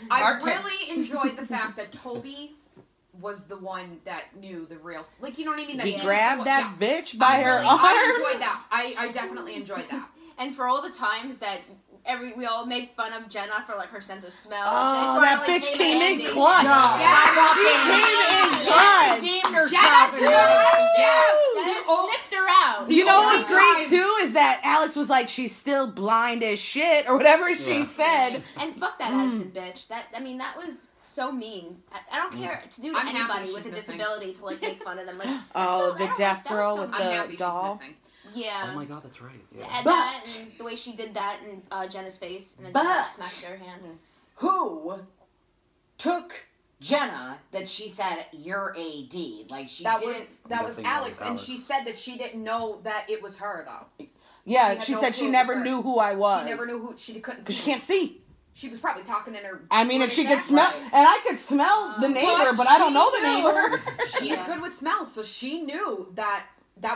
I really enjoyed the fact that Toby was the one that knew the real, like, you know what I mean? That he grabbed that bitch by her arms. I enjoyed that. I definitely enjoyed that. And for all the times that we all made fun of Jenna for like her sense of smell. Oh, that bitch came in clutch. She came in clutch. Jenna sniffed her out. You know what was great too is that Alex was like, she's still blind as shit or whatever she said. And fuck that Addison bitch. That was so mean. I don't care to do to anybody with a disability to like make fun of them. Like, the deaf girl with the doll. Yeah. Oh my god, that's right. Yeah. And the way she did that in Jenna's face, and then Jenna smacked her hand. Who took Jenna that she said you're AD? Like that was Alex, and she said that she didn't know that it was her though. Yeah, she said she never knew who I was. She never knew who she couldn't because she can't see. She was probably talking in her. I mean, if she could smell, and I could smell the neighbor, but I don't know the neighbor. She's good with smells, so she knew that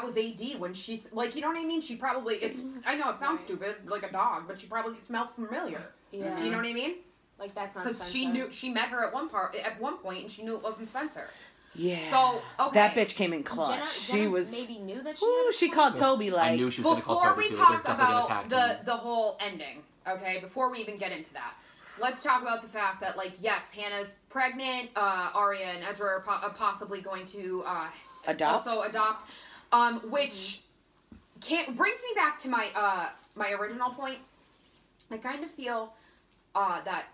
was AD when she's like, you know what I mean? She probably I know it sounds stupid, like a dog, but she probably smelled familiar. Yeah. Do you know what I mean? Like that's not because she met her at one point, and she knew it wasn't Spencer. Yeah. So that bitch came in clutch. Jenna was maybe knew that she called Toby like. I knew she was gonna call Toby. Before we talk about the whole ending, okay? Before we even get into that, let's talk about the fact that like yes, Hannah's pregnant. Arya and Ezra are possibly going to adopt. Which brings me back to my my original point. I kind of feel that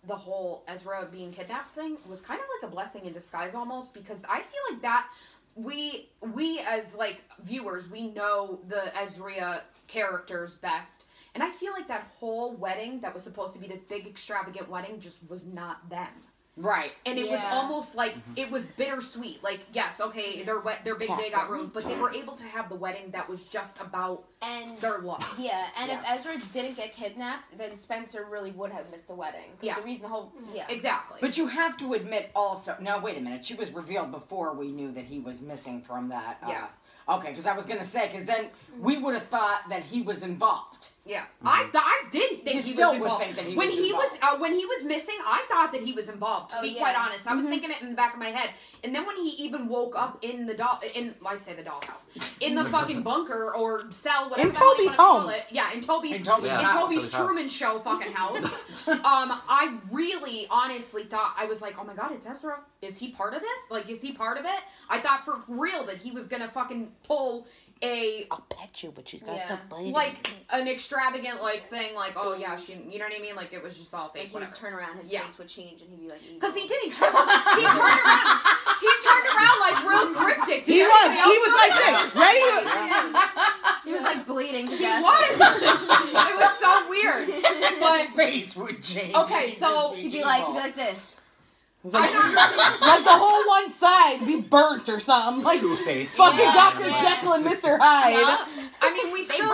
the whole Ezra being kidnapped thing was kind of like a blessing in disguise almost, because I feel like that we as like viewers, we know the Ezra characters best, and I feel like that whole wedding that was supposed to be this big extravagant wedding just was not them. Right. And it was almost like it was bittersweet. Like, yes, okay, their big day got ruined, but they were able to have the wedding that was just about their love. Yeah, and if Ezra didn't get kidnapped, then Spencer really would have missed the wedding. Yeah. The reason Exactly. But you have to admit also, no, wait a minute, she was revealed before we knew that he was missing from that. Okay, because I was going to say, because then we would have thought that he was involved. Yeah, I did think he was involved. Think that he when he was missing, I thought that he was involved. To be quite honest, I was thinking it in the back of my head. And then when he even woke up in the dollhouse, in the fucking bunker or cell, whatever in Toby's home. In Toby's Truman Show fucking house. I really, honestly thought, I was like, oh my god, it's Ezra. Is he part of this? Like, is he part of it? I thought for real that he was gonna fucking pull I'll bet you, but you got the blade. Like an extravagant thing, like you know what I mean? Like it was just all fake. Like he would turn around, his face would change, and he'd be like, because he did. He turned around. He turned around like real cryptic. He was like this, ready? He was like bleeding to death. He was. It was so weird. But face would change. Okay, so he'd be like this. Like, like the whole one side be burnt or something. Like Two-Face. Fucking Dr. Jekyll and Mr. Hyde. Yeah. I mean, we still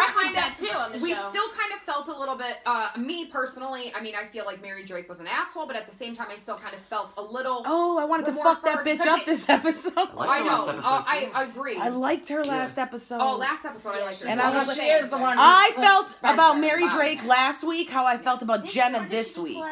kind of felt a little bit. Me personally, I mean, I feel like Mary Drake was an asshole, but at the same time, I still kind of felt a little. Oh, I wanted to fuck that bitch up this episode. I know. I agree. I liked her last episode. Oh, last episode I liked her. And I was like, I felt about Mary Drake last week how I felt about Jenna this week.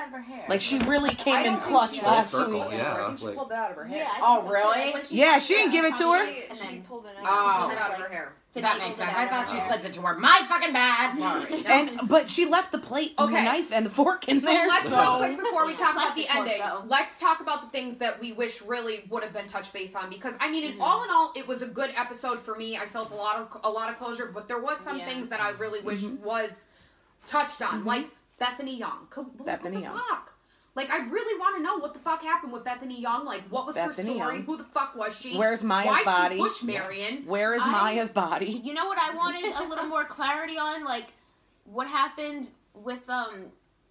Like she really came in clutch last week. I think she pulled it out of her hair. Oh, really? Yeah, she didn't give it to her. And then pulled it out of her hair. That makes sense. I thought she slipped it to her. My fucking bad. Sorry. But she left the plate, and the knife, and the fork in there. Let's real quick before we talk about the ending. Let's talk about the things that we wish really would have been touched base on, because I mean, all in all, it was a good episode for me. I felt a lot of closure, but there was some things that I really wish was touched on, like Bethany Young. Bethany Young. Like, I really want to know what the fuck happened with Bethany Young. Like, what was her story? Who the fuck was she? Where's Maya's body? Why'd she push Marion? Where is Maya's body? You know what I wanted a little more clarity on? Like, what happened with,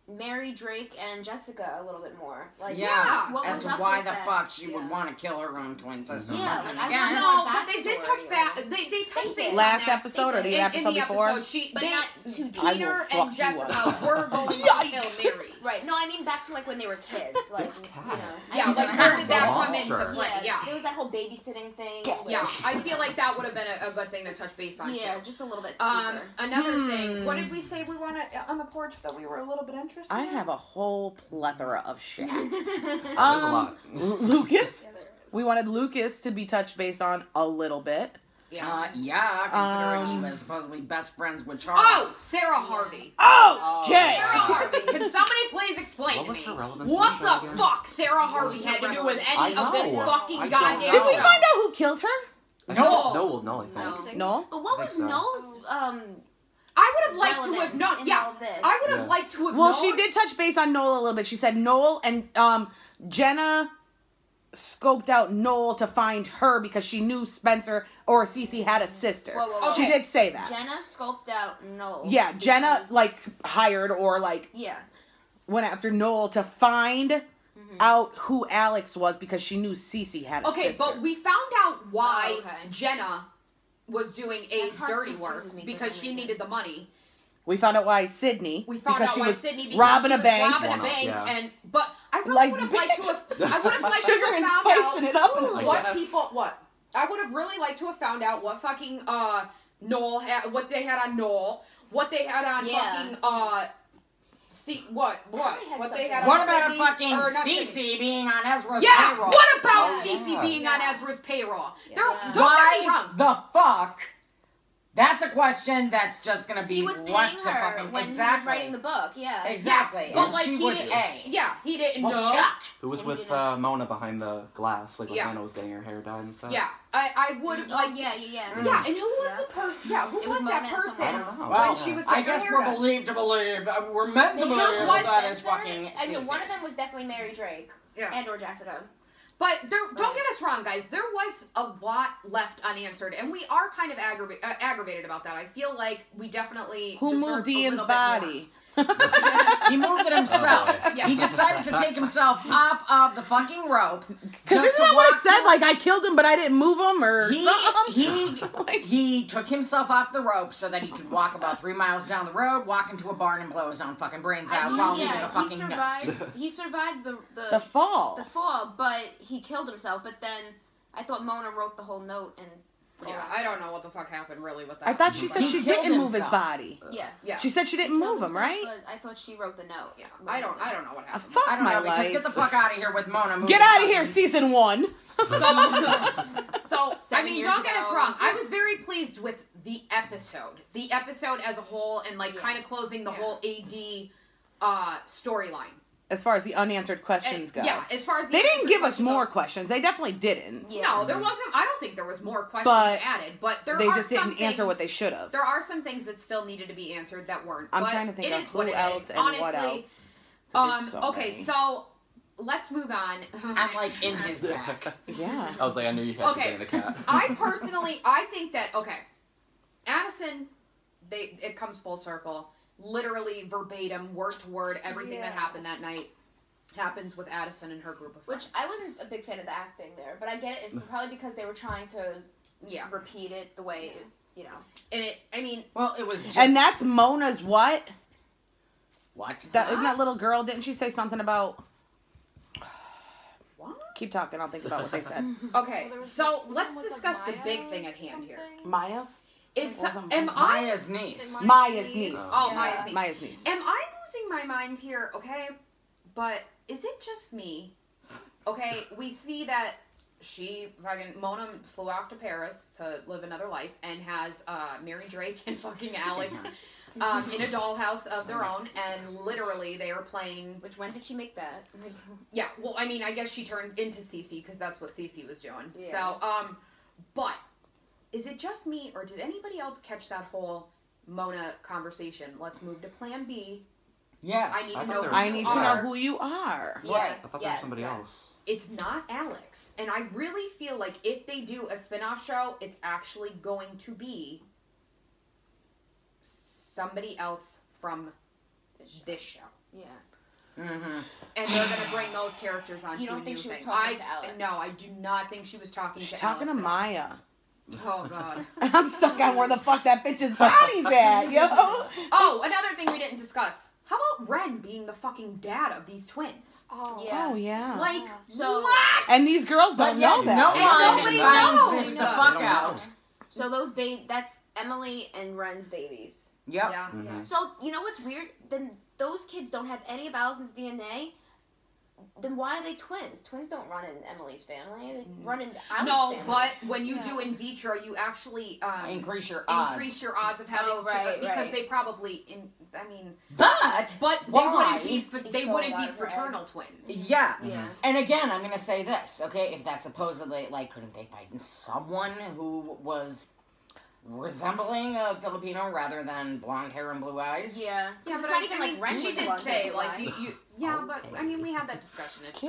Mary Drake and Jessica a little bit more. Like, what as was to up why with the that? fuck she would want to kill her own twin sister. Yeah, like, but they did touch back. They touched base last episode or the episode before. But not too deep. Peter and Jessica were going to kill Mary. Right. No, I mean back to like when they were kids. Like, this cat. You know. Yeah, like where did that come into play? Yeah. There was that whole babysitting thing. Yeah, I feel like that would have been a good thing to touch base on. Yeah, just a little bit. Another thing. What did we say we wanted on the porch that we were a little bit interested interested? I have a whole plethora of shit. There's a lot. Lucas. Yeah, there is. We wanted Lucas to be touched base on a little bit. Yeah, considering he was supposedly best friends with Charles. Oh, Sarah Harvey. Okay. Sarah Harvey. Can somebody please explain What to was me her relevance what in the show the again? fuck Sarah Harvey had to do with any of this fucking I don't goddamn know. Did we show? find out who killed her? No, I think. No. No? But what I was think so. Noel's I would have liked to have known. relevance in Yeah, all of this? I would have Yeah. liked to have Well, known. she did touch base on Noel a little bit. She said Noel and Jenna scoped out Noel to find her because she knew Spencer or Cece had a sister. Whoa. She did say that. Jenna scoped out Noel. Yeah, Jenna because- like hired or like Yeah. went after Noel to find out who Alex was because she knew Cece had a Okay, sister. but we found out why Oh, okay. Jenna was doing Abe's part dirty work confuses me for because some she reason. needed the money. We found out why Sydney. We found because out she why was Sydney because robbing she a was bank. robbing a One up, bank, yeah. but I really Like, would have liked to have. I would have liked Sugar to have and found spicing it up. out I what guess. people what. I would have really liked to have found out what fucking Noel had, what they had on Noel, what they had on Yeah. fucking what they had on What about Sydney, fucking or not Cece Sydney. being on Ezra's Yeah, payroll? what about Yeah. Cece being on Ezra's payroll? Don't get me Why wrong. the fuck? That's a question that's just gonna be He was left paying to her fucking when he was exactly. writing the book. Yeah. Exactly. Yeah, but And like she he was didn't. A. Yeah, he didn't Well, know. Chuck. Who was And with he didn't- Mona behind the glass, like when Yeah. Hannah was getting her hair dyed and stuff? Yeah, I would have liked. Yeah. Yeah, and who was Yeah. the person? Yeah, who It was was that Mona and person someone else. when Well, she was I getting her guess hair we're done? believed to believe. We're meant to Maybe believe it was that is Spencer, fucking and Cece. one of them was definitely Mary Drake. Yeah. And or Jessica. But don't get us wrong, guys. There was a lot left unanswered, and we are kind of aggravated about that. I feel like we definitely Who deserve moved a Ian's little bit more. body? He moved it himself. Oh, boy. Yeah. He decided to take himself off of the fucking rope. Because isn't that what it said? Like, I killed him, but I didn't move him or something? He took himself off the rope so that he could walk about 3 miles down the road, walk into a barn, and blow his own fucking brains out while leaving a fucking he survived The fall. the fall, but he killed himself. But then I thought Mona wrote the whole note and. Yeah, I don't know what the fuck happened really with that. I thought she said He she killed didn't move his himself. body. Yeah. She said she didn't move him, Himself, right? But I thought she wrote the note. Yeah, I don't know what happened. Fuck I don't my know, because life. get the fuck out of here with Mona moving. Get out of here, season 1. So I 7 mean, years don't get us ago. wrong. I was very pleased with the episode as a whole, and like Yeah. kind of closing the whole AD storyline. As far as the unanswered questions go. Yeah, as far as the They didn't answers give us question more go- questions. They definitely didn't. Yeah. No, there wasn't. I don't think there was more questions But added, but there They are just some didn't answer what they things- should have. There are some things that still needed to be answered that weren't. I'm but trying to think it of is what who it else is. and Honestly, what else. 'Cause there's so okay, many. so let's move on. I'm like in his back. Yeah. I was like, I knew you had Okay. to say the cat. I think that Addison, it comes full circle, literally verbatim, word to word, everything that happened that night happens with Addison and her group of Which friends. I wasn't a big fan of the acting there, but I get it. It's probably because they were trying to repeat it the way And Well, it was just... And that's Mona's what? What? Isn't that little girl? Didn't she say something about... What? Keep talking. I'll think about what they said. Okay, so let's discuss the big thing at hand here. Maya's? Am I Maya's niece. Maya's niece. Maya's niece. Maya's niece. Am I losing my mind here? Okay, but is it just me? Okay, we see that Mona flew off to Paris to live another life and has Mary Drake and fucking Alex in a dollhouse of their own, and literally they are playing. Which when did she make that? Yeah, well, I mean, I guess she turned into Cece because that's what Cece was doing. Yeah. So, but is it just me, or did anybody else catch that whole Mona conversation? Let's move to Plan B. Yes. I need I to thought know. there Who I you need to know are. who you are. Yeah. Right. I thought there was somebody else. It's not Alex, and I really feel like if they do a spin-off show, it's actually going to be somebody else from this show. Yeah. Mm-hmm. And they're going to bring those characters onto You don't a think new she was thing. talking to Alex? No, I do not think she was talking She's to talking to Alex at all. Maya. Oh, God. I'm stuck on where the fuck that bitch's body's at, yo. Oh, another thing we didn't discuss. How about Ren being the fucking dad of these twins? Yeah. Oh, yeah. Like, So- what? And these girls But don't yet, know that. no And one nobody finds knows. this the They fuck don't out. know. So that's Emily and Ren's babies. Yep. Yeah. Mhm. So you know what's weird? Then those kids don't have any of Allison's DNA, then why are they twins? Twins don't run in Emily's family. They run in Allie's family. But when you do in vitro, you actually increase your odds of having because they probably But why? They wouldn't be fraternal twins. Yeah. And again, I'm gonna say this, okay? If that's supposedly couldn't they find someone who was resembling a Filipino rather than blonde hair and blue eyes? Yeah, but it's not even like Ren. She did say you. Yeah, but I mean, we had that discussion. It is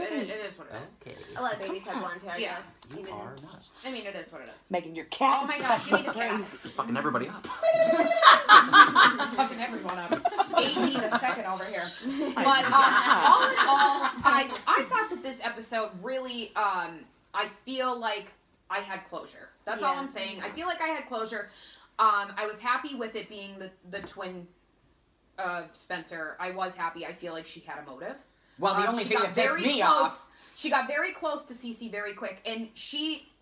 what it is. Okay. A lot of babies have blonde hair. Yeah. Yes. You are nuts. I mean, it is what it is. Making your cat. Oh my God, give me the cat. crazy. You're fucking everybody up. Fucking everyone up. AD the second over here. But all in all, guys, I thought that this episode really, I feel like I had closure. That's all I'm saying. I feel like I had closure. I was happy with it being the twin of Spencer. I was happy. I feel like she had a motive. Well, the only thing that pissed me off. She got very close to Cece very quick, and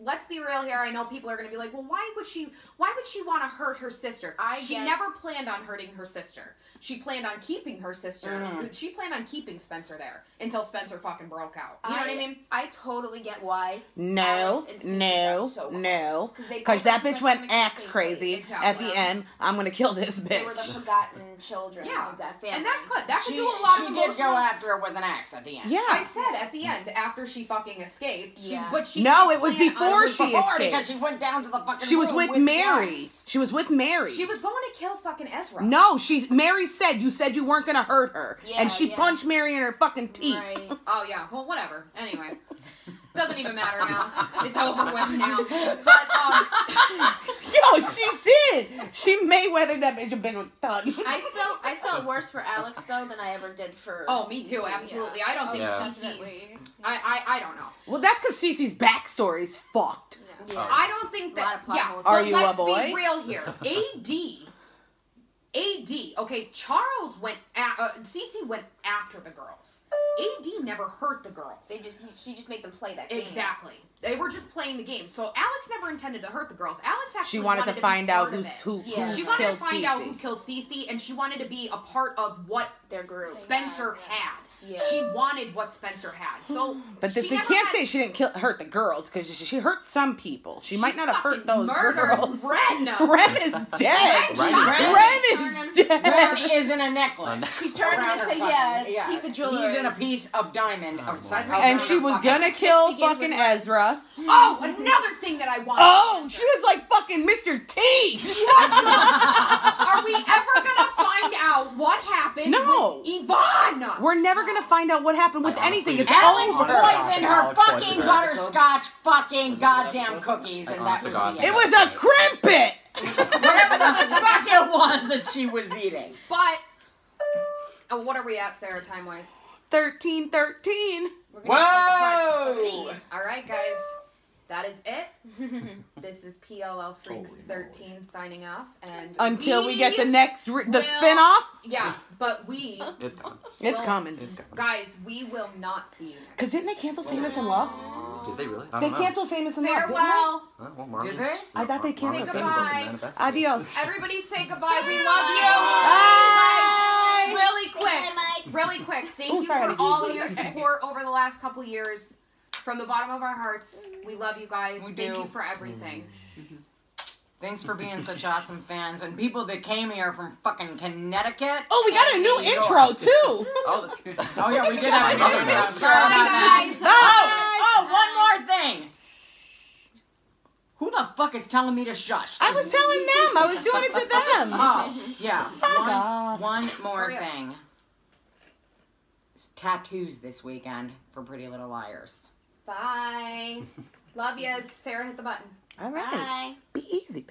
let's be real here. I know people are going to be like, well, why would she want to hurt her sister? She never planned on hurting her sister. She planned on keeping her sister. Mm-hmm. She planned on keeping Spencer there until Spencer fucking broke out. You know what I mean? I totally get why. No. Because that bitch went axe crazy at the end. I'm going to kill this bitch. They were the forgotten children of that family. And that could do a lot of emotional... She did go after her with an axe at the end. Yeah. I said at the end, after she fucking escaped. No, it was before she escaped. Because she went down to the fucking She was with Mary. She was with Mary. She was going to kill fucking Ezra. No, Mary said you said you weren't going to hurt her. Yeah, and she punched Mary in her fucking teeth. Right. Oh, yeah. Well, whatever. Anyway. Doesn't even matter now. It's over with now. But, yo, she did. She Mayweathered that bitch a big thug. I felt worse for Alex, though, than I ever did for Oh, me too, Cece. absolutely. I don't think Cece's... I don't know. Well, that's because Cece's backstory is fucked. Yeah. I don't think that... Are you let's a boy? be real here. AD, okay, Charles went... Cece went after the girls. AD never hurt the girls. She just made them play that game. Exactly. They were just playing the game. So Alex never intended to hurt the girls. Alex actually she wanted to find out who She wanted to find out who killed Cece, and she wanted to be a part of what their group Spencer had. Yeah. She wanted what Spencer had. So, but you can't say she didn't hurt the girls because she hurt some people. She might not have hurt those girls. Ren. Ren is dead. Ren is dead. Ren is in a necklace. She turned him into piece of jewelry. He's in a piece of diamond. And she was gonna kill fucking Ezra. Oh, another thing that I wanted. Oh, she was like fucking Mr. T. Are we ever gonna find out what happened with Yvonne? We're never gonna find out what happened with anything. It's Alex over. poisoned her fucking butterscotch fucking goddamn cookies, and that was the end. It was a crimpet. Whatever the fuck it was that she was eating. But what are we at, Sarah, time-wise? 13:13. Whoa! All right, guys. That is it. This is PLL Freaks 13 signing off, and until we get the next spin-off. Yeah, but it's coming. It's coming. Guys, we will not see you. Because didn't they cancel Famous in Love? Did they really? They canceled Famous in Love. Farewell. Did they? I thought they canceled Famous in Love. Adios. Everybody say goodbye. We love you. Bye. Guys, really quick. Thank you for all of your support over the last couple years. From the bottom of our hearts, we love you guys. Thank you for everything. Thanks for being such awesome fans. And people that came here from fucking Connecticut. Oh, we got a new intro, too. Oh, yeah, we did have another intro. Bye, guys. Oh, one more thing. Who the fuck is telling me to shush? I was telling them. I was doing it to them. Oh, yeah. Fuck off. One more thing. It's tattoos this weekend for Pretty Little Liars. Bye. Love yous. Sarah, hit the button. All right. Bye. Be easy, bitch.